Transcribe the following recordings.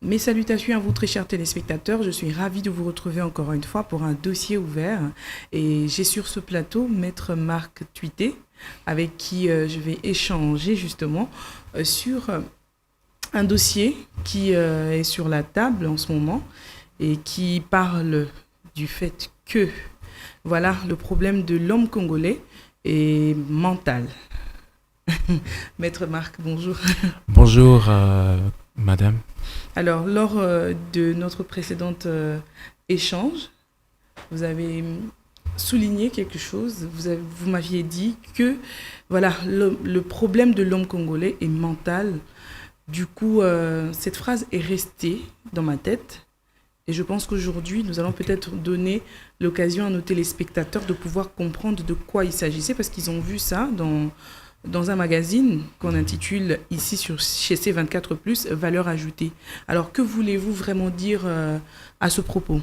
Mes salutations à vous, très chers téléspectateurs. Je suis ravie de vous retrouver encore une fois pour un dossier ouvert. Et j'ai sur ce plateau Maître Marc Tuité, avec qui je vais échanger justement sur un dossier qui est sur la table en ce moment et qui parle du fait que, voilà, le problème de l'homme congolais est mental. Maître Marc, bonjour. Bonjour, madame. Alors, lors de notre précédente échange, vous avez souligné quelque chose. Vous m'aviez dit que voilà, le problème de l'homme congolais est mental. Du coup, cette phrase est restée dans ma tête. Et je pense qu'aujourd'hui, nous allons peut-être donner l'occasion à nos téléspectateurs de pouvoir comprendre de quoi il s'agissait, parce qu'ils ont vu ça dans un magazine qu'on intitule ici chez C24+, Valeur ajoutée. Alors, que voulez-vous vraiment dire à ce propos ?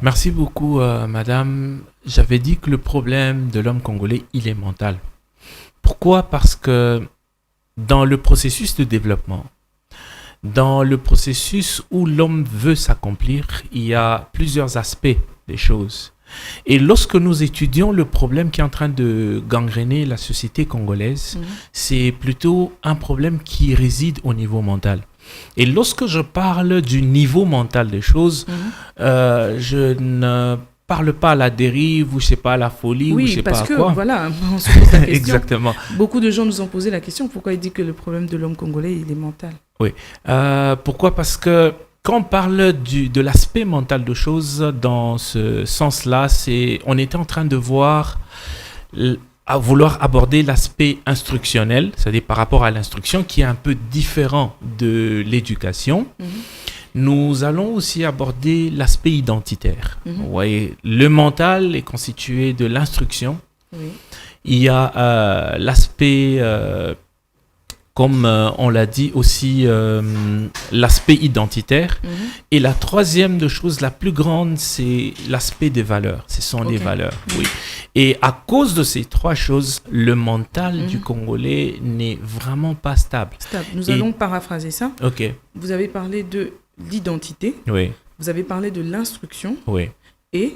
Merci beaucoup, madame. J'avais dit que le problème de l'homme congolais, il est mental. Pourquoi ? Parce que dans le processus de développement, dans le processus où l'homme veut s'accomplir, il y a plusieurs aspects des choses. Et lorsque nous étudions le problème qui est en train de gangréner la société congolaise, c'est plutôt un problème qui réside au niveau mental. Et lorsque je parle du niveau mental des choses, je ne parle pas à la dérive ou je sais pas à la folie ou je sais pas à quoi. Oui, parce que voilà, on se pose la question. Exactement. Beaucoup de gens nous ont posé la question, pourquoi il dit que le problème de l'homme congolais, il est mental ? Oui. Pourquoi ? Parce que quand on parle de l'aspect mental de choses, dans ce sens-là, on était en train de voir, à vouloir aborder l'aspect instructionnel, c'est-à-dire par rapport à l'instruction, qui est un peu différent de l'éducation. Nous allons aussi aborder l'aspect identitaire. Vous voyez, le mental est constitué de l'instruction. Oui. Il y a l'aspect... comme on l'a dit aussi, l'aspect identitaire. Et la troisième de choses, la plus grande, c'est l'aspect des valeurs. Ce sont les valeurs, oui. Et à cause de ces trois choses, le mental du Congolais n'est vraiment pas stable. Nous allons paraphraser ça. Ok. Vous avez parlé de l'identité. Oui. Vous avez parlé de l'instruction. Oui. Et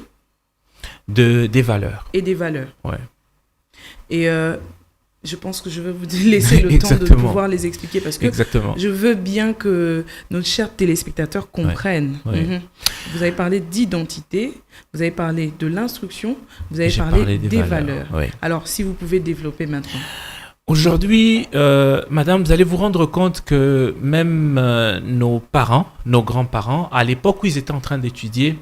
des valeurs. Et des valeurs. Oui. Et... je pense que je vais vous laisser le temps de pouvoir les expliquer parce que je veux bien que nos chers téléspectateurs comprennent. Vous avez parlé d'identité, vous avez parlé de l'instruction, vous avez parlé des valeurs. Alors, si vous pouvez développer maintenant. Aujourd'hui, madame, vous allez vous rendre compte que même nos parents, nos grands-parents, à l'époque où ils étaient en train d'étudier,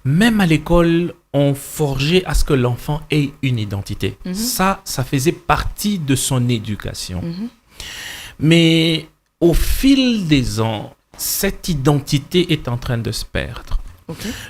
même à l'école, on forgeait à ce que l'enfant ait une identité. Ça faisait partie de son éducation. Mais au fil des ans, cette identité est en train de se perdre.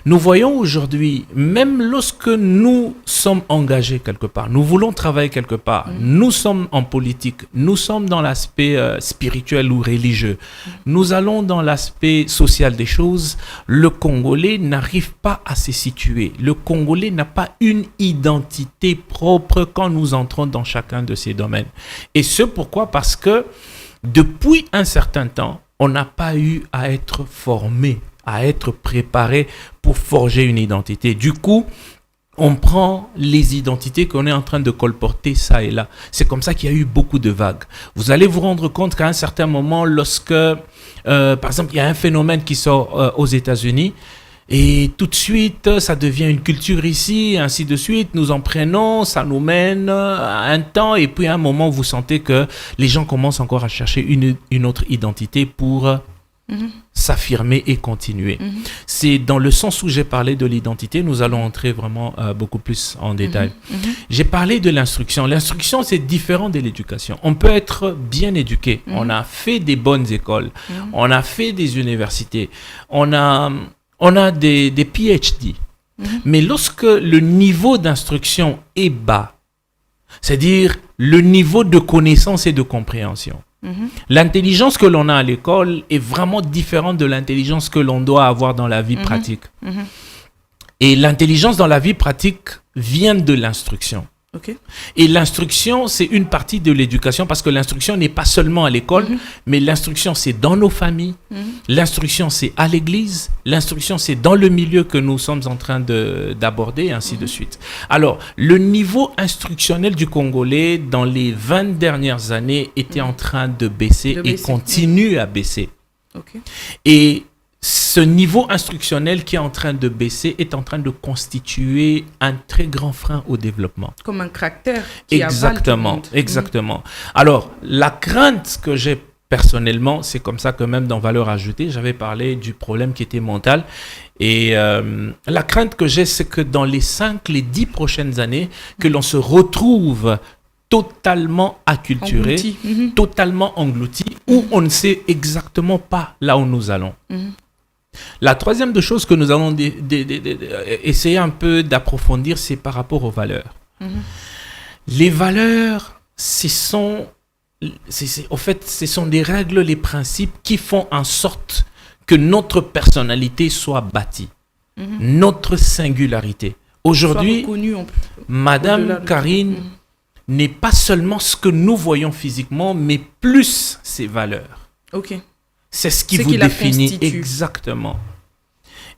Nous voyons aujourd'hui, même lorsque nous sommes engagés quelque part, nous voulons travailler quelque part, nous sommes en politique, nous sommes dans l'aspect spirituel ou religieux, nous allons dans l'aspect social des choses, le Congolais n'arrive pas à se situer. Le Congolais n'a pas une identité propre quand nous entrons dans chacun de ces domaines. Et ce pourquoi ? Parce que depuis un certain temps, on n'a pas eu à être formé, à être préparé pour forger une identité. Du coup, on prend les identités qu'on est en train de colporter ça et là. C'est comme ça qu'il y a eu beaucoup de vagues. Vous allez vous rendre compte qu'à un certain moment, lorsque, par exemple, il y a un phénomène qui sort aux États-Unis, et tout de suite, ça devient une culture ici, ainsi de suite. Nous en prenons, ça nous mène à un temps. Et puis à un moment, vous sentez que les gens commencent encore à chercher une autre identité pour s'affirmer et continuer. C'est dans le sens où j'ai parlé de l'identité, nous allons entrer vraiment beaucoup plus en détail. J'ai parlé de l'instruction. L'instruction, c'est différent de l'éducation. On peut être bien éduqué. On a fait des bonnes écoles. On a fait des universités. On a des PhD. Mais lorsque le niveau d'instruction est bas, c'est-à-dire le niveau de connaissance et de compréhension, l'intelligence que l'on a à l'école est vraiment différente de l'intelligence que l'on doit avoir dans la vie pratique. Et l'intelligence dans la vie pratique vient de l'instruction. Ok. Et l'instruction, c'est une partie de l'éducation parce que l'instruction n'est pas seulement à l'école, mais l'instruction, c'est dans nos familles. L'instruction, c'est à l'église. L'instruction, c'est dans le milieu que nous sommes en train d'aborder, et ainsi de suite. Alors, le niveau instructionnel du Congolais dans les 20 dernières années était en train de baisser et continue à baisser. Ok. Et ce niveau instructionnel qui est en train de baisser est en train de constituer un très grand frein au développement. Comme un caractère qui avale tout le monde. Exactement. Alors, la crainte que j'ai personnellement, c'est comme ça que même dans Valeur Ajoutée, j'avais parlé du problème qui était mental. Et la crainte que j'ai, c'est que dans les 10 prochaines années, que l'on se retrouve totalement acculturé, totalement englouti, où on ne sait exactement pas là où nous allons. La troisième des choses que nous allons essayer un peu d'approfondir, c'est par rapport aux valeurs. Les valeurs, ce sont des règles, les principes qui font en sorte que notre personnalité soit bâtie, notre singularité. Aujourd'hui, Madame Karine n'est pas seulement ce que nous voyons physiquement, mais plus ses valeurs. Ok. C'est ce qui vous définit exactement.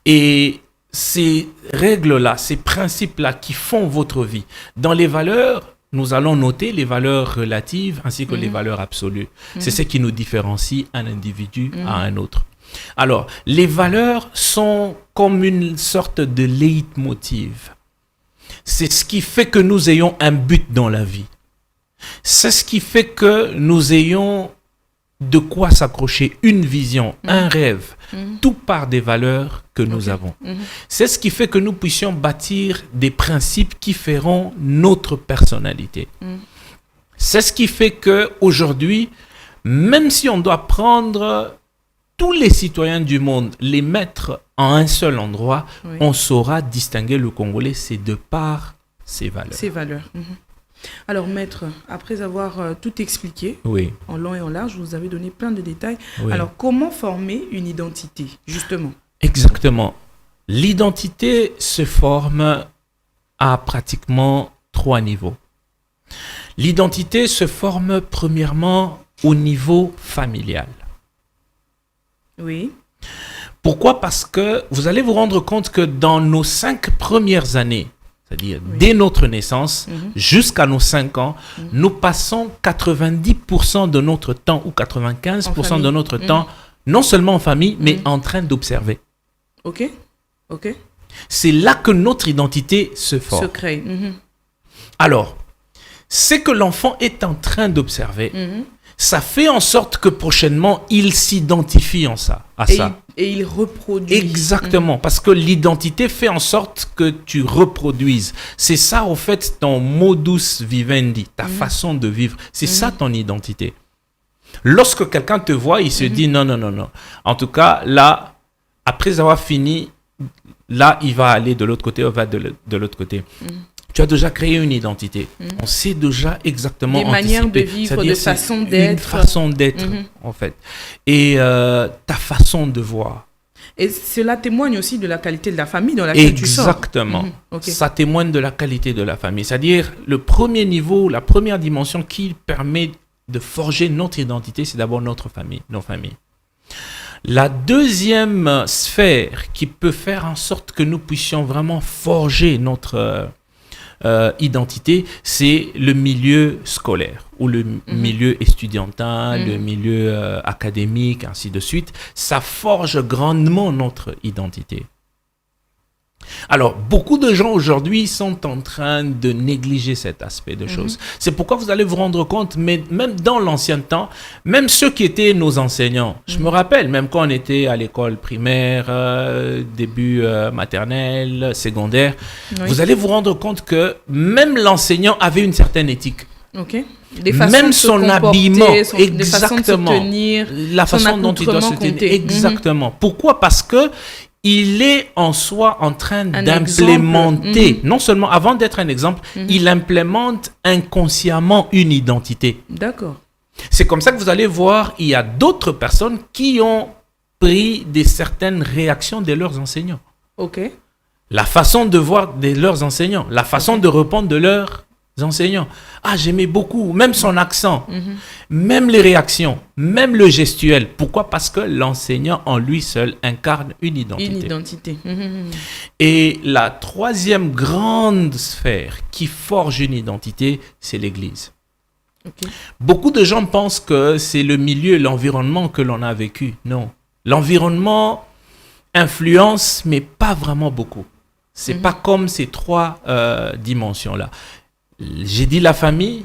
Et ces règles-là, ces principes-là qui font votre vie. Dans les valeurs, nous allons noter les valeurs relatives ainsi que les valeurs absolues. C'est ce qui nous différencie un individu à un autre. Alors, les valeurs sont comme une sorte de leitmotiv. C'est ce qui fait que nous ayons un but dans la vie. C'est ce qui fait que nous ayons de quoi s'accrocher, une vision, un rêve. Tout part des valeurs que nous avons. C'est ce qui fait que nous puissions bâtir des principes qui feront notre personnalité. C'est ce qui fait qu'aujourd'hui, même si on doit prendre tous les citoyens du monde, les mettre en un seul endroit, on saura distinguer le Congolais, c'est de par ses valeurs. Ses valeurs. Alors, maître, après avoir tout expliqué, en long et en large, vous avez donné plein de détails. Alors, comment former une identité, justement? Exactement. L'identité se forme à pratiquement 3 niveaux. L'identité se forme premièrement au niveau familial. Oui. Pourquoi? Parce que vous allez vous rendre compte que dans nos 5 premières années, c'est-à-dire dès notre naissance jusqu'à nos 5 ans, nous passons 90% de notre temps ou 95% de notre temps, non seulement en famille, mais en train d'observer. Ok. C'est là que notre identité se forme. Se crée. Alors, c'est que l'enfant est en train d'observer. Ça fait en sorte que prochainement, il s'identifie à ça. Et il reproduit. Exactement, parce que l'identité fait en sorte que tu reproduises. C'est ça, au fait, ton modus vivendi, ta façon de vivre. C'est ça ton identité. Lorsque quelqu'un te voit, il se dit non. En tout cas, là, après avoir fini, là, il va aller de l'autre côté, on va de l'autre côté. Tu as déjà créé une identité. On sait déjà exactement des manières de vivre, de façon d'être. Une façon d'être, en fait. Et ta façon de voir. Et cela témoigne aussi de la qualité de la famille dans laquelle tu sors. Exactement. Ça témoigne de la qualité de la famille. C'est-à-dire, le premier niveau, la première dimension qui permet de forger notre identité, c'est d'abord notre famille, nos familles. La deuxième sphère qui peut faire en sorte que nous puissions vraiment forger notre identité, c'est le milieu scolaire ou le milieu estudiantin, le milieu académique, ainsi de suite. Ça forge grandement notre identité. Alors, beaucoup de gens aujourd'hui sont en train de négliger cet aspect de choses. C'est pourquoi vous allez vous rendre compte, mais même dans l'ancien temps, même ceux qui étaient nos enseignants, je me rappelle, même quand on était à l'école primaire, début maternelle, secondaire, vous allez vous rendre compte que même l'enseignant avait une certaine éthique. Même son habillement, exactement, la façon dont il doit se tenir, exactement. Pourquoi? Parce que il est en soi en train d'implémenter, non seulement avant d'être un exemple, il implémente inconsciemment une identité. D'accord. C'est comme ça que vous allez voir, il y a d'autres personnes qui ont pris certaines réactions de leurs enseignants. Ok. La façon de voir de leurs enseignants, la façon de répondre de leurs enseignants. Ah, j'aimais beaucoup, même son accent, même les réactions, même le gestuel. Pourquoi? Parce que l'enseignant en lui seul incarne une identité. Une identité. Et la troisième grande sphère qui forge une identité, c'est l'Église. Ok. Beaucoup de gens pensent que c'est le milieu, l'environnement que l'on a vécu. Non. L'environnement influence, mais pas vraiment beaucoup. C'est pas comme ces trois dimensions-là. J'ai dit la famille,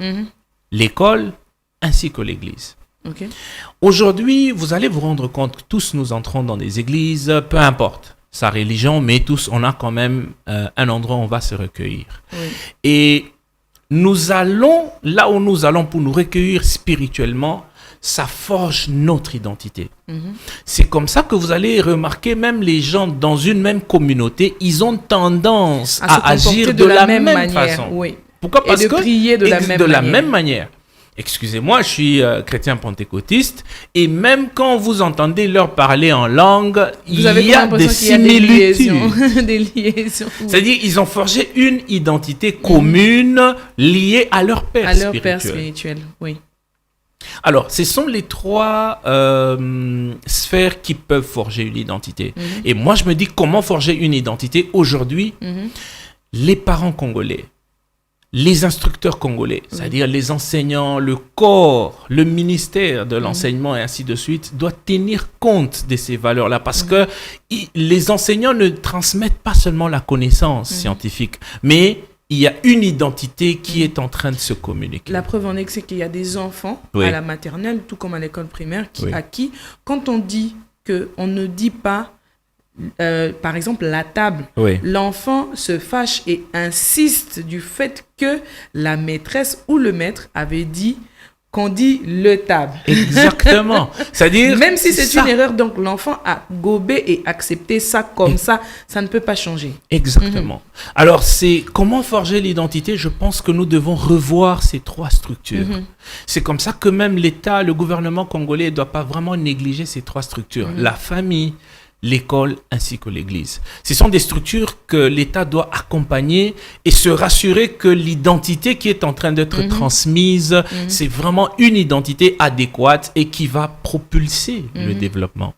l'école, ainsi que l'Église. Okay. Aujourd'hui, vous allez vous rendre compte que tous nous entrons dans des églises, peu importe sa religion, mais tous, on a quand même un endroit où on va se recueillir. Oui. Et nous allons, là où nous allons pour nous recueillir spirituellement, ça forge notre identité. C'est comme ça que vous allez remarquer, même les gens dans une même communauté, ils ont tendance à agir de la même façon. Oui. Pourquoi? Parce et de prier de la même manière. Excusez-moi, je suis chrétien pentecôtiste et même quand vous entendez leur parler en langue, il y a des similitudes. Des liaisons. C'est-à-dire ils ont forgé une identité commune liée à leur père spirituel. À leur père spirituel, oui. Alors, ce sont les trois sphères qui peuvent forger une identité. Et moi, je me dis comment forger une identité aujourd'hui. Les parents congolais, les instructeurs congolais, c'est-à-dire les enseignants, le corps, le ministère de l'enseignement et ainsi de suite, doit tenir compte de ces valeurs-là parce que les enseignants ne transmettent pas seulement la connaissance scientifique, mais il y a une identité qui est en train de se communiquer. La preuve en est que c'est qu'il y a des enfants à la maternelle, tout comme à l'école primaire, à qui, quand on dit qu'on ne dit pas par exemple, la table, l'enfant se fâche et insiste du fait que la maîtresse ou le maître avait dit qu'on dit le table. Exactement. C'est-à-dire, même si c'est une erreur, donc l'enfant a gobé et accepté ça comme ça ne peut pas changer. Exactement. Alors, c'est comment forger l'identité? Je pense que nous devons revoir ces trois structures. C'est comme ça que même l'État, le gouvernement congolais ne doit pas vraiment négliger ces trois structures. La famille, l'école ainsi que l'Église. Ce sont des structures que l'État doit accompagner et se rassurer que l'identité qui est en train d'être transmise, c'est vraiment une identité adéquate et qui va propulser le développement.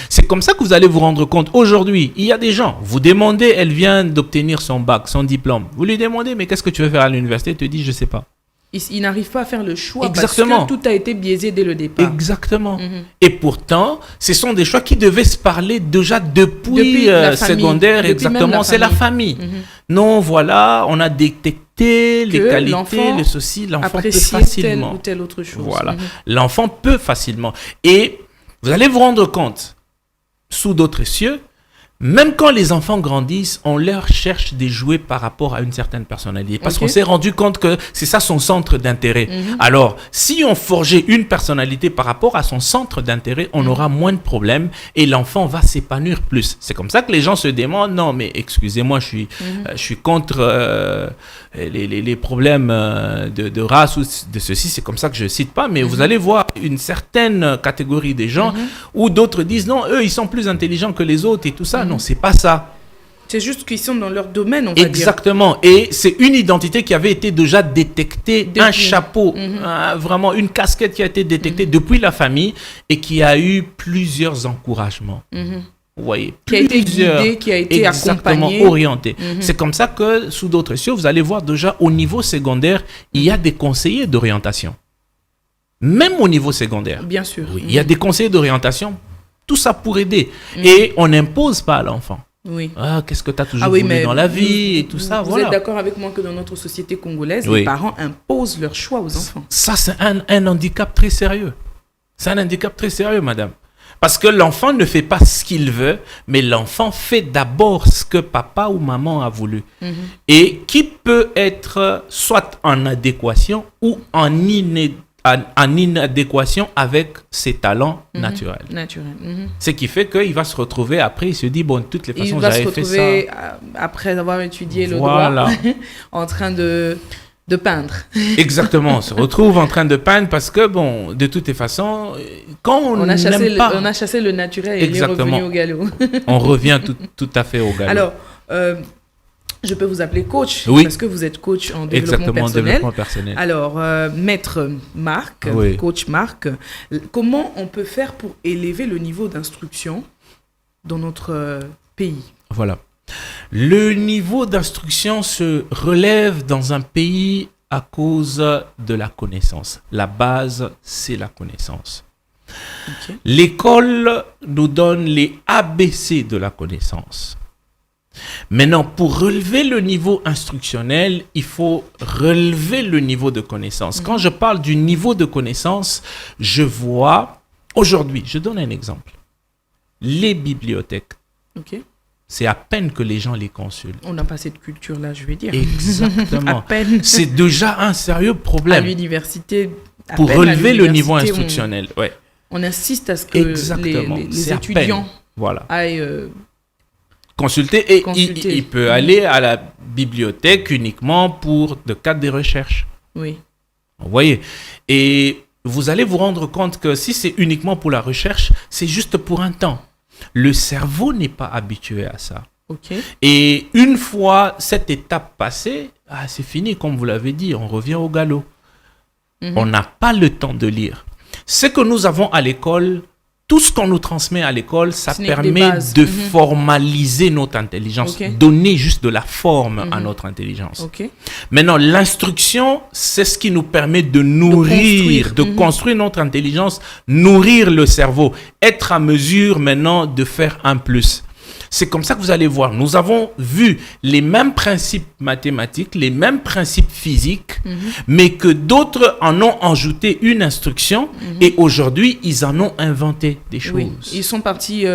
C'est comme ça que vous allez vous rendre compte. Aujourd'hui, il y a des gens, vous demandez, elle vient d'obtenir son bac, son diplôme. Vous lui demandez, mais qu'est-ce que tu veux faire à l'université? Elle te dit, je ne sais pas. Il n'arrive pas à faire le choix parce que tout a été biaisé dès le départ. Exactement. Et pourtant, ce sont des choix qui devaient se parler déjà depuis secondaire. Exactement, c'est la famille. Non, voilà, on a détecté les qualités, le ceci, l'enfant peut facilement. Telle ou telle autre chose. Voilà, l'enfant peut facilement. Et vous allez vous rendre compte, sous d'autres cieux, même quand les enfants grandissent, on leur cherche des jouets par rapport à une certaine personnalité. Parce qu'on s'est rendu compte que c'est ça son centre d'intérêt. Alors, si on forgeait une personnalité par rapport à son centre d'intérêt, on aura moins de problèmes et l'enfant va s'épanouir plus. C'est comme ça que les gens se demandent, non mais excusez-moi, je suis contre les problèmes de race ou de ceci. C'est comme ça que je ne cite pas. Mais vous allez voir une certaine catégorie des gens où d'autres disent, non, eux, ils sont plus intelligents que les autres et tout ça. Non, c'est pas ça. C'est juste qu'ils sont dans leur domaine, on va dire. Exactement. Et c'est une identité qui avait été déjà détectée, un chapeau, vraiment une casquette qui a été détectée depuis la famille et qui a eu plusieurs encouragements. Vous voyez, qui a été guidé, qui a été accompagné, orienté. C'est comme ça que sous d'autres cieux, vous allez voir déjà au niveau secondaire, il y a des conseillers d'orientation. Même au niveau secondaire. Bien sûr. Oui, il y a des conseillers d'orientation. Tout ça pour aider. Et on n'impose pas à l'enfant. Oui. Ah, qu'est-ce que tu as toujours voulu dans la vie et tout ça. Vous êtes d'accord avec moi que dans notre société congolaise, les parents imposent leur choix aux enfants. Ça, c'est un handicap très sérieux. C'est un handicap très sérieux, madame. Parce que l'enfant ne fait pas ce qu'il veut, mais l'enfant fait d'abord ce que papa ou maman a voulu. Et qui peut être soit en adéquation ou en inadéquation avec ses talents naturels. Ce qui fait qu'il va se retrouver après, il se dit, bon, de toutes les façons, j'avais fait ça. Il va se retrouver, après avoir étudié le droit, en train de peindre. Exactement, on se retrouve en train de peindre parce que, bon, de toutes les façons, quand on a chassé le naturel et il est revenu au galop. On revient tout à fait au galop. Alors, Je peux vous appeler coach, Oui. parce que vous êtes coach en développement Exactement, personnel. développement personnel. Alors, maître Marc, Oui. coach Marc, comment on peut faire pour élever le niveau d'instruction dans notre pays? Voilà. Le niveau d'instruction se relève dans un pays à cause de la connaissance. La base, c'est la connaissance. Ok. L'école nous donne les ABC de la connaissance. Maintenant, pour relever le niveau instructionnel, il faut relever le niveau de connaissance. Quand je parle du niveau de connaissance, je vois, aujourd'hui, je donne un exemple. Les bibliothèques, Ok. c'est à peine que les gens les consultent. On n'a pas cette culture-là, je vais dire. À Exactement. peine. C'est déjà un sérieux À problème l'université. à pour peine à relever le niveau l'université, instructionnel. Ouais, On insiste à ce que exactement. les C'est à étudiants peine. Voilà. aillent. Consulter et Consulter. il peut aller à la bibliothèque uniquement pour le cadre des recherches. Oui. Vous voyez? Et vous allez vous rendre compte que si c'est uniquement pour la recherche, c'est juste pour un temps. Le cerveau n'est pas habitué à ça. Ok. Et une fois cette étape passée, c'est fini, comme vous l'avez dit, on revient au galop. On n'a pas le temps de lire. Ce que nous avons à l'école, tout ce qu'on nous transmet à l'école, ça Ce n'est que des permet bases. de formaliser notre intelligence, Ok. donner juste de la forme à notre intelligence. Ok. Maintenant, l'instruction, c'est ce qui nous permet de nourrir, construire. de construire notre intelligence, nourrir le cerveau, être à mesure maintenant de faire un plus. C'est comme ça que vous allez voir. Nous avons vu les mêmes principes mathématiques, les mêmes principes physiques, mais que d'autres en ont ajouté une instruction et aujourd'hui, ils en ont inventé des choses. Oui. Ils sont partis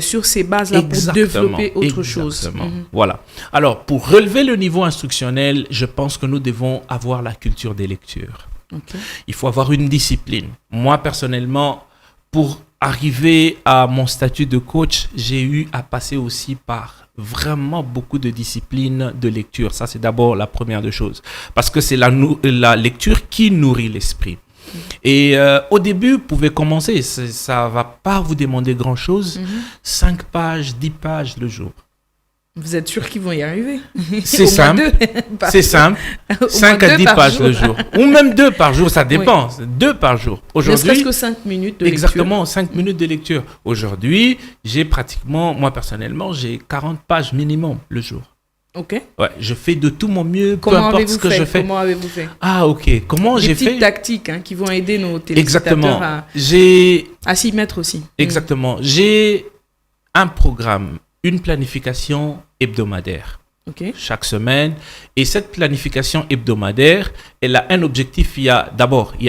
sur ces bases-là pour développer autre chose. Exactement. Voilà. Alors, pour relever le niveau instructionnel, je pense que nous devons avoir la culture des lectures. Ok. Il faut avoir une discipline. Moi, personnellement, pour arriver à mon statut de coach, j'ai eu à passer aussi par vraiment beaucoup de disciplines de lecture. Ça, c'est d'abord la première des choses. Parce que c'est la lecture qui nourrit l'esprit. Et au début, vous pouvez commencer. Ça ne va pas vous demander grand-chose. 5 pages, 10 pages le jour. Vous êtes sûr qu'ils vont y arriver? C'est Au moins simple. 2 par C'est jour. simple. Au 5 moins à 2 10 par pages jour. le jour. Ou même 2 par jour, ça dépend. 2 par jour. Ne serait-ce Aujourd'hui, que 5 minutes de lecture. exactement, 5 minutes de lecture. Aujourd'hui, j'ai pratiquement, moi personnellement, j'ai 40 pages minimum le jour. Ok. Ouais, je fais de tout mon mieux, peu Comment importe ce avez-vous que je fait? fais. Comment avez-vous fait? Ah, ok. Comment Des j'ai petites fait? tactiques qui vont aider nos Exactement. téléspectateurs J'ai à s'y mettre aussi. exactement. J'ai un programme, une planification hebdomadaire. Ok. Chaque semaine. Et cette planification hebdomadaire, elle a un objectif. Il y a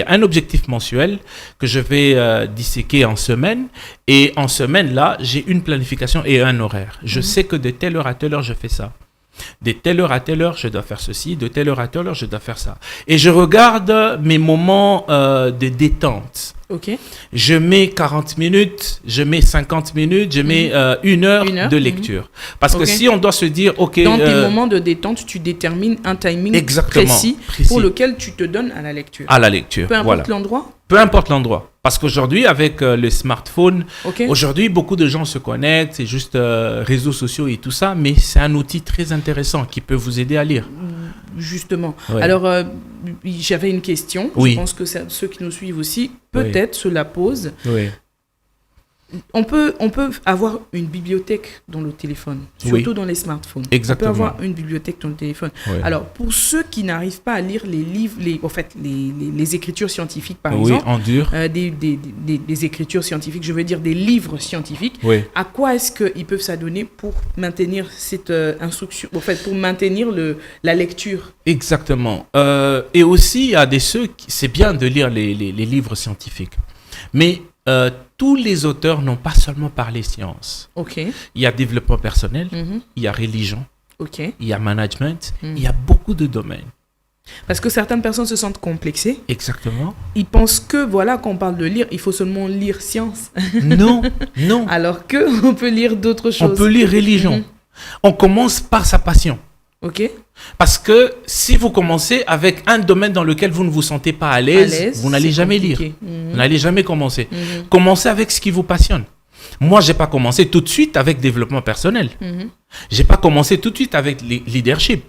un objectif mensuel que je vais disséquer en semaine. Et en semaine, là, j'ai une planification et un horaire. Je sais que de telle heure à telle heure, je fais ça. De telle heure à telle heure, je dois faire ceci. De telle heure à telle heure, je dois faire ça. Et je regarde mes moments de détente. Ok. Je mets 40 minutes, je mets 50 minutes, je mets 1 heure, Une heure, de lecture. Parce que Ok. si on doit se dire, OK... Dans tes moments de détente, tu détermines un timing Exactement, précis précis. pour lequel tu te donnes à la lecture. à la lecture, Peu importe voilà. l'endroit. Peu importe l'endroit. Parce qu'aujourd'hui, avec le smartphone, Ok. aujourd'hui, beaucoup de gens se connectent, c'est juste réseaux sociaux et tout ça, mais c'est un outil très intéressant qui peut vous aider à lire. Justement. Ouais. Alors, j'avais une question. Oui. Je pense que ceux qui nous suivent aussi, peut-être se la posent. Oui. On peut avoir une bibliothèque dans le téléphone, Oui. surtout dans les smartphones. Exactement. On peut avoir une bibliothèque dans le téléphone. Oui. Alors, pour ceux qui n'arrivent pas à lire les livres, les écritures scientifiques, par Oui, exemple, en dur. des écritures scientifiques, je veux dire des livres scientifiques, Oui. à quoi est-ce qu'ils peuvent s'adonner pour maintenir cette instruction, pour maintenir la lecture? Exactement. Et aussi, il y a c'est bien de lire les livres scientifiques. Mais tous les auteurs n'ont pas seulement parlé science. Ok. Il y a développement personnel, Mhm. il y a religion, Ok. il y a management, il y a beaucoup de domaines. Parce que certaines personnes se sentent complexées. Exactement. Ils pensent que, voilà, quand on parle de lire, il faut seulement lire science. Non, non. Alors qu'on peut lire d'autres On choses. peut lire religion. Mhm. On commence par sa passion. Ok. Parce que si vous commencez avec un domaine dans lequel vous ne vous sentez pas à l'aise, vous n'allez c'est jamais lire. compliqué. Mhm. Vous n'allez jamais commencer. Mhm. Commencez avec ce qui vous passionne. Moi, j'ai pas commencé tout de suite avec développement personnel. J'ai pas commencé tout de suite avec leadership.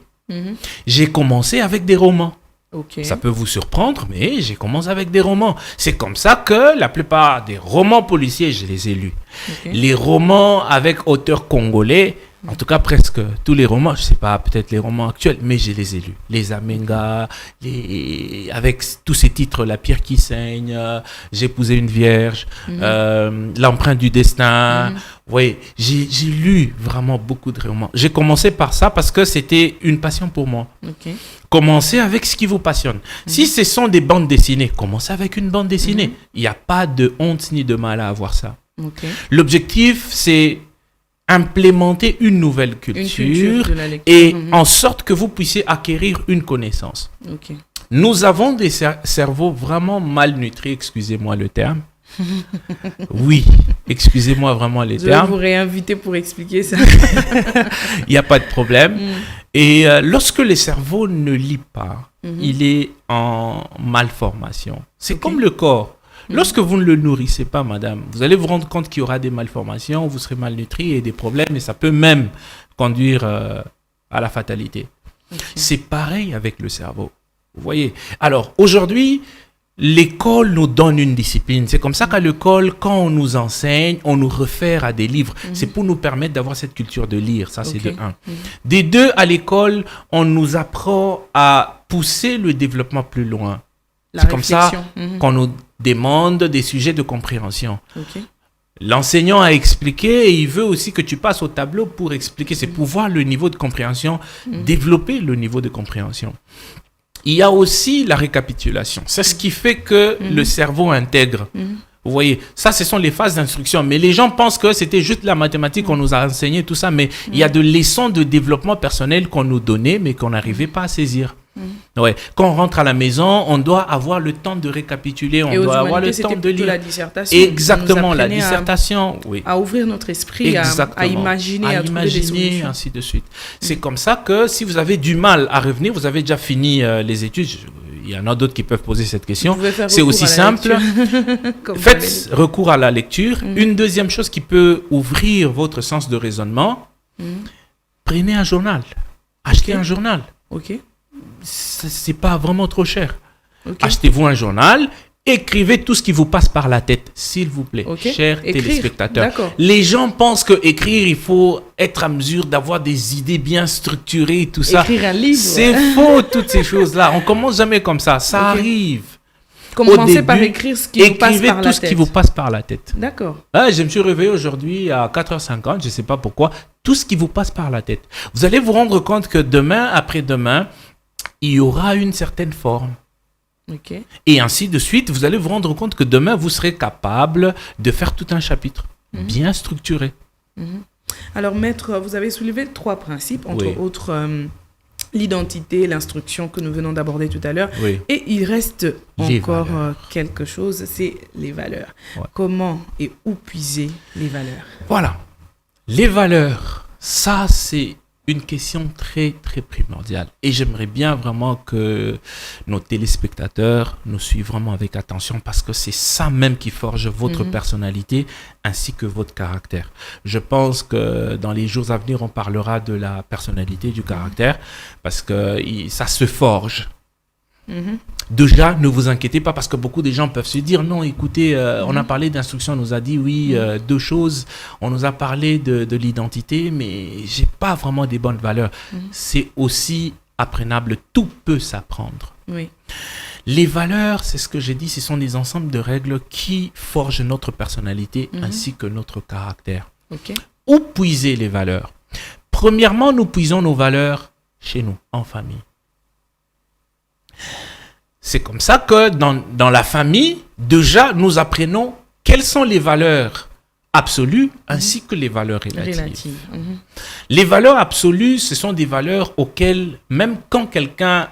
J'ai commencé avec des romans. Ok. Ça peut vous surprendre, mais j'ai commencé avec des romans. C'est comme ça que la plupart des romans policiers, je les ai lus. Ok. Les romans avec auteurs congolais, en tout cas presque tous les romans, je sais pas, peut-être les romans actuels, mais je les ai lus. Les Amenga, avec tous ces titres, La pierre qui saigne, J'ai épousé une vierge, L'empreinte du destin. Oui, j'ai lu vraiment beaucoup de romans. J'ai commencé par ça parce que c'était une passion pour moi. Ok. Commencez avec ce qui vous passionne. Si ce sont des bandes dessinées, commencez avec une bande dessinée. Il n'y a pas de honte ni de mal à avoir ça. Ok. L'objectif, c'est implémenter une nouvelle culture, Une culture de la lecture. et en sorte que vous puissiez acquérir une connaissance. Ok. Nous avons des cerveaux vraiment malnutris, excusez-moi le terme. Oui, excusez-moi vraiment les Je vais termes. vous réinviter pour expliquer ça. Il n'y a pas de problème. Et lorsque le cerveau ne lit pas, il est en malformation. C'est Ok. comme le corps. Lorsque vous ne le nourrissez pas, madame, vous allez vous rendre compte qu'il y aura des malformations, vous serez malnutri et des problèmes, et ça peut même conduire à la fatalité. Ok. C'est pareil avec le cerveau. Vous voyez. Alors, aujourd'hui, l'école nous donne une discipline. C'est comme ça qu'à l'école, quand on nous enseigne, on nous réfère à des livres. C'est pour nous permettre d'avoir cette culture de lire. Ça, c'est Ok. de un. Des deux, à l'école, on nous apprend à pousser le développement plus loin. La C'est comme ça réflexion. qu'on nous demande des sujets de compréhension. Ok. L'enseignant a expliqué et il veut aussi que tu passes au tableau pour expliquer. C'est pour voir le niveau de compréhension, développer le niveau de compréhension. Il y a aussi la récapitulation. C'est ce qui fait que le cerveau intègre. Vous voyez, ça, ce sont les phases d'instruction. Mais les gens pensent que c'était juste la mathématique qu'on nous a enseigné, tout ça. Mais il y a de leçons de développement personnel qu'on nous donnait, mais qu'on n'arrivait pas à saisir. Ouais. Quand on rentre à la maison, on doit avoir le temps de récapituler, on Et aux doit avoir le humanités, temps c'était de plutôt lire. la dissertation. Exactement, On nous la apprenait dissertation, oui. à ouvrir notre esprit, à imaginer, à trouver des solutions. ainsi de suite. C'est comme ça que si vous avez du mal à revenir, vous avez déjà fini les études. Il y en a d'autres qui peuvent poser cette question. Vous pouvez faire C'est recours aussi à la simple. lecture. Comme Faites recours à la lecture. Une deuxième chose qui peut ouvrir votre sens de raisonnement, prenez un journal. Achetez un journal. Ok. C'est pas vraiment trop cher. Ok. Achetez-vous un journal, écrivez tout ce qui vous passe par la tête, s'il vous plaît, Ok. chers Écrire. téléspectateurs. D'accord. Les gens pensent que écrire, il faut être à mesure d'avoir des idées bien structurées et tout ça. Écrire un livre. C'est faux, toutes ces choses-là. On commence jamais comme ça. Ça Ok. arrive. Commencez Au par début, écrire ce qui vous passe écrivez par tout la ce tête. qui vous passe par la tête. D'accord. Ah, je me suis réveillé aujourd'hui à 4h50, je ne sais pas pourquoi. Tout ce qui vous passe par la tête. Vous allez vous rendre compte que demain, après-demain, il y aura une certaine forme. Ok. Et ainsi de suite, vous allez vous rendre compte que demain, vous serez capable de faire tout un chapitre bien structuré. Alors, maître, vous avez soulevé 3 principes, entre Oui. autres l'identité, l'instruction que nous venons d'aborder tout à l'heure. Oui. Et il reste Les encore valeurs. quelque chose, c'est les valeurs. Ouais. Comment et où puiser les valeurs? Voilà. Les valeurs, ça, c'est une question très, très primordiale. Et j'aimerais bien vraiment que nos téléspectateurs nous suivent vraiment avec attention parce que c'est ça même qui forge votre personnalité ainsi que votre caractère. Je pense que dans les jours à venir, on parlera de la personnalité, du caractère parce que ça se forge. Déjà, ne vous inquiétez pas parce que beaucoup de gens peuvent se dire non, écoutez, on a parlé d'instruction, on nous a dit oui, 2 choses. On nous a parlé de l'identité, mais j'ai pas vraiment des bonnes valeurs. C'est aussi apprenable, tout peut s'apprendre. Oui. Les valeurs, c'est ce que j'ai dit, ce sont des ensembles de règles qui forgent notre personnalité ainsi que notre caractère. Ok. Où puiser les valeurs? Premièrement, nous puisons nos valeurs chez nous, en famille. C'est comme ça que dans la famille, déjà, nous apprenons quelles sont les valeurs absolues ainsi que les valeurs relatives. Les valeurs absolues, ce sont des valeurs auxquelles, même quand quelqu'un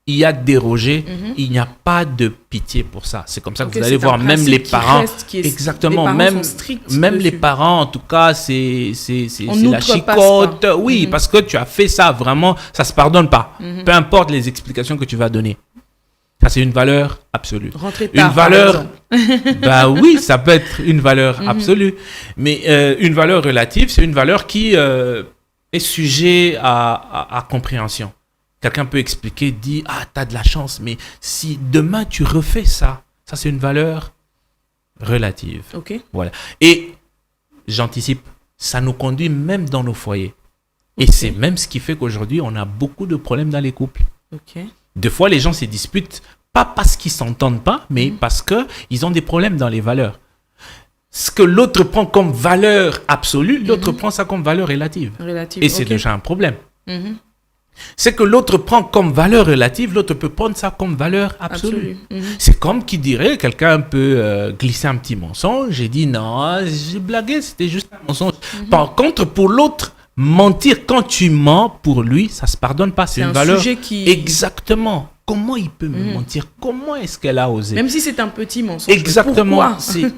y a dérogé, il n'y a pas de pitié pour ça. C'est comme ça que vous allez voir, même les parents, exactement, même les parents, en tout cas, c'est la chicote. Oui, parce que tu as fait ça, vraiment, ça se pardonne pas. Peu importe les explications que tu vas donner. Ça, c'est une valeur absolue. Rentrer tard, Une valeur, par exemple. bah oui, ça peut être une valeur absolue. Mais une valeur relative, c'est une valeur qui est sujet à compréhension. Quelqu'un peut expliquer, dire, ah, t'as de la chance, mais si demain tu refais ça, ça c'est une valeur relative. Ok. Voilà. Et j'anticipe, ça nous conduit même dans nos foyers. Et Ok. c'est même ce qui fait qu'aujourd'hui, on a beaucoup de problèmes dans les couples. Ok. Des fois, les gens se disputent, pas parce qu'ils s'entendent pas, mais parce qu'ils ont des problèmes dans les valeurs. Ce que l'autre prend comme valeur absolue, l'autre prend ça comme valeur relative. Relative. Et c'est ok. déjà un problème. Mhm. C'est que l'autre prend comme valeur relative, l'autre peut prendre ça comme valeur absolue. Absolu. Mhm. C'est comme qui dirait, quelqu'un peut glisser un petit mensonge et dit non, j'ai blagué, c'était juste un mensonge. Par contre, pour l'autre, mentir quand tu mens, pour lui, ça se pardonne pas. C'est C'est une un valeur. sujet qui... Exactement. Comment il peut me mentir? Comment est-ce qu'elle a osé? Même si c'est un petit mensonge. Exactement. Pourquoi? C'est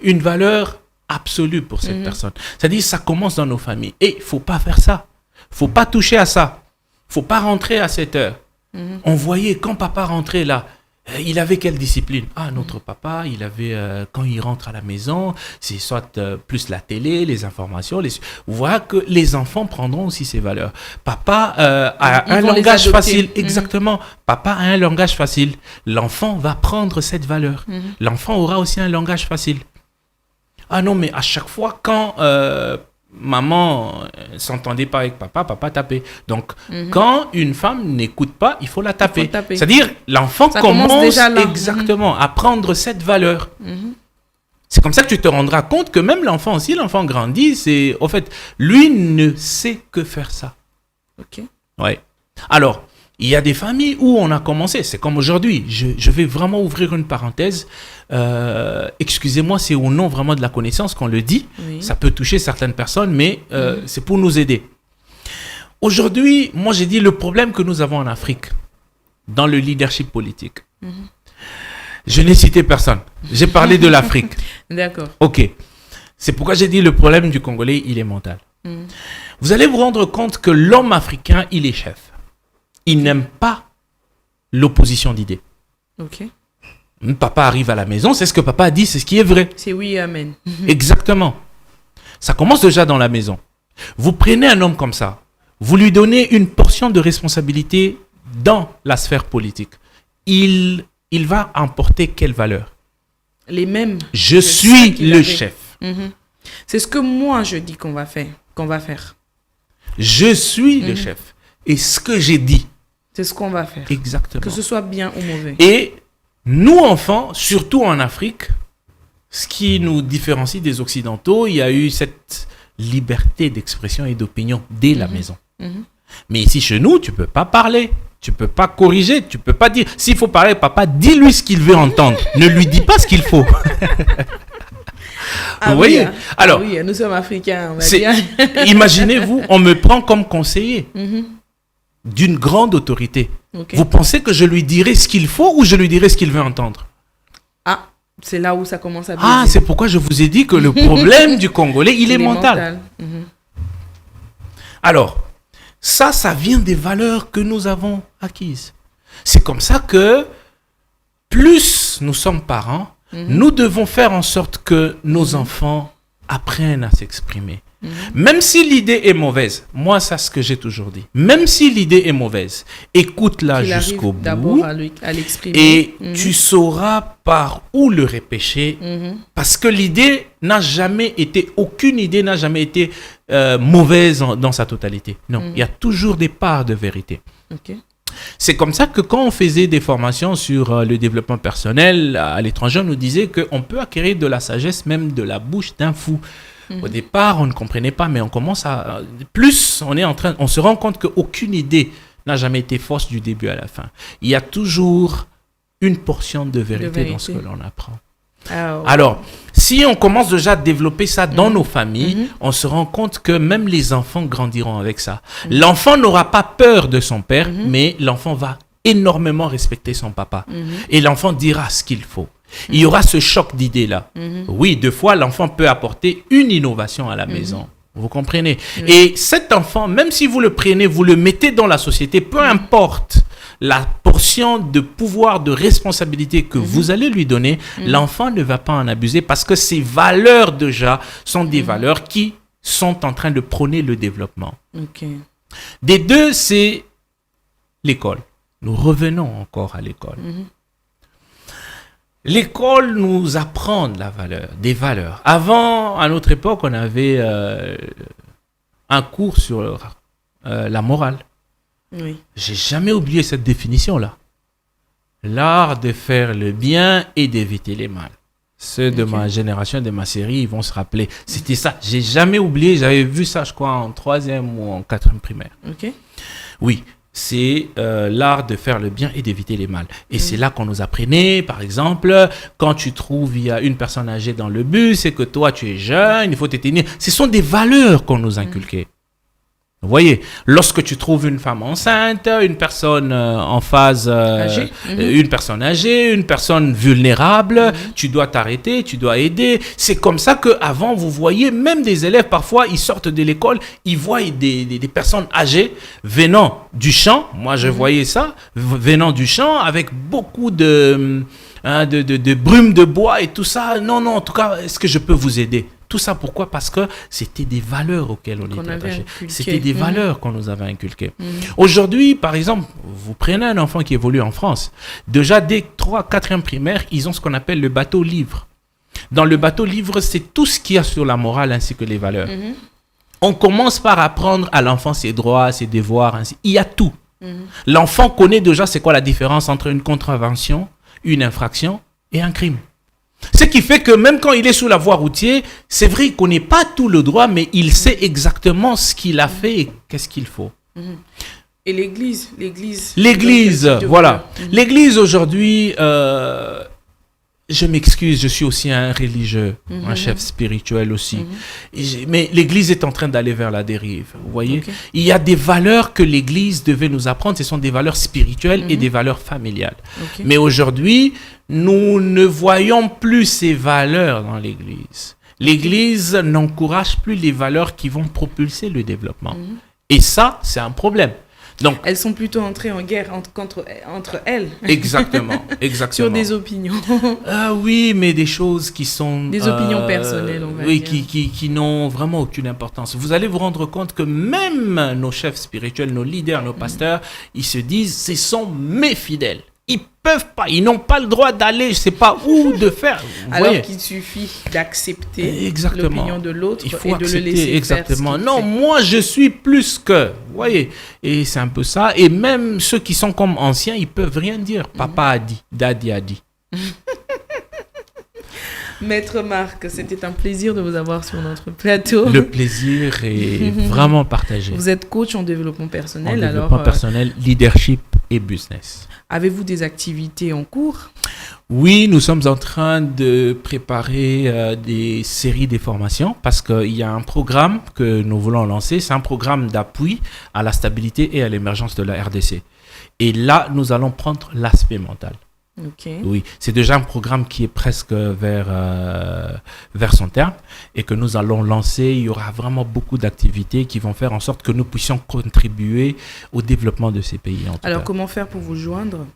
une valeur absolue pour cette personne. C'est-à-dire, ça commence dans nos familles. Et il faut pas faire ça. Faut pas toucher à ça. Faut pas rentrer à cette heure. On voyait quand papa rentrait là, il avait quelle discipline? Ah, notre papa, il avait, quand il rentre à la maison, c'est soit plus la télé, les informations. Vous voyez que les enfants prendront aussi ces valeurs. Papa a un vont les langage adopter. facile. Exactement. Papa a un langage facile. L'enfant va prendre cette valeur. L'enfant aura aussi un langage facile. Ah non, mais à chaque fois, quand maman s'entendait pas avec papa, papa tapait. Donc, quand une femme n'écoute pas, il faut la taper. taper. C'est-à-dire, l'enfant Ça commence déjà là. exactement à prendre cette valeur. C'est comme ça que tu te rendras compte que même l'enfant, si l'enfant grandit, c'est, au fait, lui ne sait que faire ça. Ok. Ouais. Alors, il y a des familles où on a commencé, c'est comme aujourd'hui, je vais vraiment ouvrir une parenthèse. Excusez-moi, c'est au nom vraiment de la connaissance qu'on le dit. Oui. Ça peut toucher certaines personnes, mais c'est pour nous aider. Aujourd'hui, moi j'ai dit le problème que nous avons en Afrique, dans le leadership politique. Je n'ai cité personne. J'ai parlé de l'Afrique. D'accord. Ok. C'est pourquoi j'ai dit le problème du Congolais, il est mental. Vous allez vous rendre compte que l'homme africain, il est chef. Il n'aime pas l'opposition d'idées. Ok. Papa arrive à la maison, c'est ce que papa a dit, c'est ce qui est vrai. C'est oui, amen. Exactement. Ça commence déjà dans la maison. Vous prenez un homme comme ça, vous lui donnez une portion de responsabilité dans la sphère politique. Il va emporter quelle valeur? Les mêmes. Je que suis ça qu'il le avait. chef. C'est ce que moi je dis qu'on va faire. Je suis le chef. Et ce que j'ai dit. C'est ce qu'on va faire. Exactement. Que ce soit bien ou mauvais. Et nous, enfants, surtout en Afrique, ce qui nous différencie des Occidentaux, il y a eu cette liberté d'expression et d'opinion dès la maison. Mais ici, chez nous, tu ne peux pas parler, tu ne peux pas corriger, tu ne peux pas dire. S'il faut parler, papa, dis-lui ce qu'il veut entendre. Ne lui dis pas ce qu'il faut. Vous voyez? Alors, oui, nous sommes africains, on va c'est- dire. imaginez-vous, on me prend comme conseiller d'une grande autorité. Ok. Vous pensez que je lui dirai ce qu'il faut ou je lui dirai ce qu'il veut entendre? Ah, c'est là où ça commence à Ah, biaiser. c'est pourquoi je vous ai dit que le problème du Congolais, il est mental. Alors, ça vient des valeurs que nous avons acquises. C'est comme ça que plus nous sommes parents, nous devons faire en sorte que nos enfants apprennent à s'exprimer. Même si l'idée est mauvaise, moi, c'est ce que j'ai toujours dit. Même si l'idée est mauvaise, écoute-la Qu'il arrive jusqu'au bout. d'abord à l'exprimer. Et tu sauras par où le repêcher. Parce que l'idée n'a jamais été, aucune idée n'a jamais été mauvaise dans sa totalité. Non, il y a toujours des parts de vérité. Ok. C'est comme ça que quand on faisait des formations sur le développement personnel à l'étranger, on nous disait qu'on peut acquérir de la sagesse même de la bouche d'un fou. Au départ, on ne comprenait pas, mais on commence à... Plus on se rend compte qu'aucune idée n'a jamais été fausse du début à la fin. Il y a toujours une portion de vérité dans ce que l'on apprend. Ah, ouais. Alors, si on commence déjà à développer ça dans nos familles, on se rend compte que même les enfants grandiront avec ça. L'enfant n'aura pas peur de son père, mais l'enfant va énormément respecter son papa. Et l'enfant dira ce qu'il faut. Il y aura ce choc d'idées-là. Oui, deux fois, l'enfant peut apporter une innovation à la maison. Vous comprenez? Et cet enfant, même si vous le prenez, vous le mettez dans la société, peu importe la portion de pouvoir, de responsabilité que vous allez lui donner, l'enfant ne va pas en abuser parce que ces valeurs déjà sont des valeurs qui sont en train de prôner le développement. Ok. Des deux, c'est l'école. Nous revenons encore à l'école. L'école nous apprend des valeurs. Avant, à notre époque, on avait un cours sur la morale. Oui. J'ai jamais oublié cette définition-là. L'art de faire le bien et d'éviter les mal. Ceux de ma génération, de ma série, ils vont se rappeler. C'était ça. J'ai jamais oublié. J'avais vu ça, je crois, en 3e ou en 4e primaire. Ok. Oui. C'est l'art de faire le bien et d'éviter les mal. Et c'est là qu'on nous apprenait, par exemple, quand tu trouves il y a une personne âgée dans le bus et que toi tu es jeune, il faut te tenir. Ce sont des valeurs qu'on nous inculquait. Vous voyez, lorsque tu trouves une femme enceinte, une personne en phase, une personne âgée, une personne vulnérable, tu dois t'arrêter, tu dois aider. C'est comme ça qu'avant, vous voyez, même des élèves, parfois, ils sortent de l'école, ils voient des personnes âgées venant du champ. Moi, je voyais ça, venant du champ avec beaucoup de brume de bois et tout ça. Non, en tout cas, est-ce que je peux vous aider? Tout ça, pourquoi? Parce que c'était des valeurs auxquelles on était attachés. C'était des valeurs qu'on nous avait inculquées. Aujourd'hui, par exemple, vous prenez un enfant qui évolue en France. Déjà, dès 3e, 4e primaire, ils ont ce qu'on appelle le bateau livre. Dans le bateau livre, c'est tout ce qu'il y a sur la morale ainsi que les valeurs. On commence par apprendre à l'enfant ses droits, ses devoirs, ainsi. Il y a tout. L'enfant connaît déjà c'est quoi la différence entre une contravention, une infraction et un crime. Ce qui fait que même quand il est sous la voie routière, c'est vrai qu'il ne connaît pas tout le droit, mais il sait exactement ce qu'il a fait et qu'est-ce qu'il faut. Et l'église. L'église, voilà. L'église aujourd'hui, je m'excuse, je suis aussi un religieux, un chef spirituel aussi. Mais l'église est en train d'aller vers la dérive, vous voyez. Il y a des valeurs que l'église devait nous apprendre, ce sont des valeurs spirituelles et des valeurs familiales. Mais aujourd'hui, nous ne voyons plus ces valeurs dans l'église. L'église n'encourage plus les valeurs qui vont propulser le développement. Et ça, c'est un problème. Donc, elles sont plutôt entrées en guerre entre elles. Exactement. Sur des opinions. Ah oui, mais des choses qui sont... Des opinions personnelles, on va dire. Qui n'ont vraiment aucune importance. Vous allez vous rendre compte que même nos chefs spirituels, nos leaders, nos pasteurs, ils se disent, ce sont mes fidèles. Ils peuvent pas, ils n'ont pas le droit d'aller, je sais pas où de faire. Alors qu'il suffit d'accepter l'opinion de l'autre et de le laisser exactement. Non, moi je suis plus que, vous voyez. Et c'est un peu ça. Et même ceux qui sont comme anciens, ils peuvent rien dire. Papa a dit, daddy a dit. Maître Marc, c'était un plaisir de vous avoir sur notre plateau. Le plaisir est vraiment partagé. Vous êtes coach en développement personnel. En développement personnel, leadership et business. Avez-vous des activités en cours? Oui, nous sommes en train de préparer des séries de formations parce qu'il y a un programme que nous voulons lancer. C'est un programme d'appui à la stabilité et à l'émergence de la RDC. Et là, nous allons prendre l'aspect mental. Oui, c'est déjà un programme qui est presque vers son terme et que nous allons lancer. Il y aura vraiment beaucoup d'activités qui vont faire en sorte que nous puissions contribuer au développement de ces pays. Alors, comment faire pour vous joindre?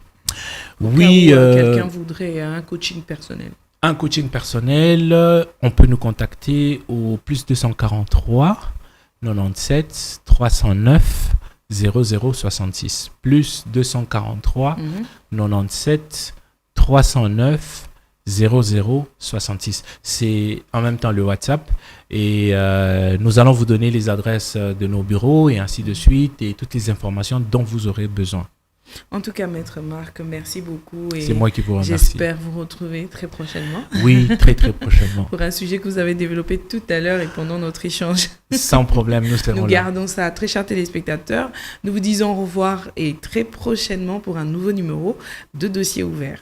Oui, quelqu'un voudrait un coaching personnel. Un coaching personnel, on peut nous contacter au plus 243 97 309 0066 plus 243 97 309 0066. C'est en même temps le WhatsApp et nous allons vous donner les adresses de nos bureaux et ainsi de suite et toutes les informations dont vous aurez besoin. En tout cas, Maître Marc, merci beaucoup. C'est moi qui vous remercie. J'espère vous retrouver très prochainement. Oui, très prochainement. Pour un sujet que vous avez développé tout à l'heure et pendant notre échange. Sans problème, nous serons là. Nous gardons ça, très chers téléspectateurs. Nous vous disons au revoir et très prochainement pour un nouveau numéro de Dossier ouvert.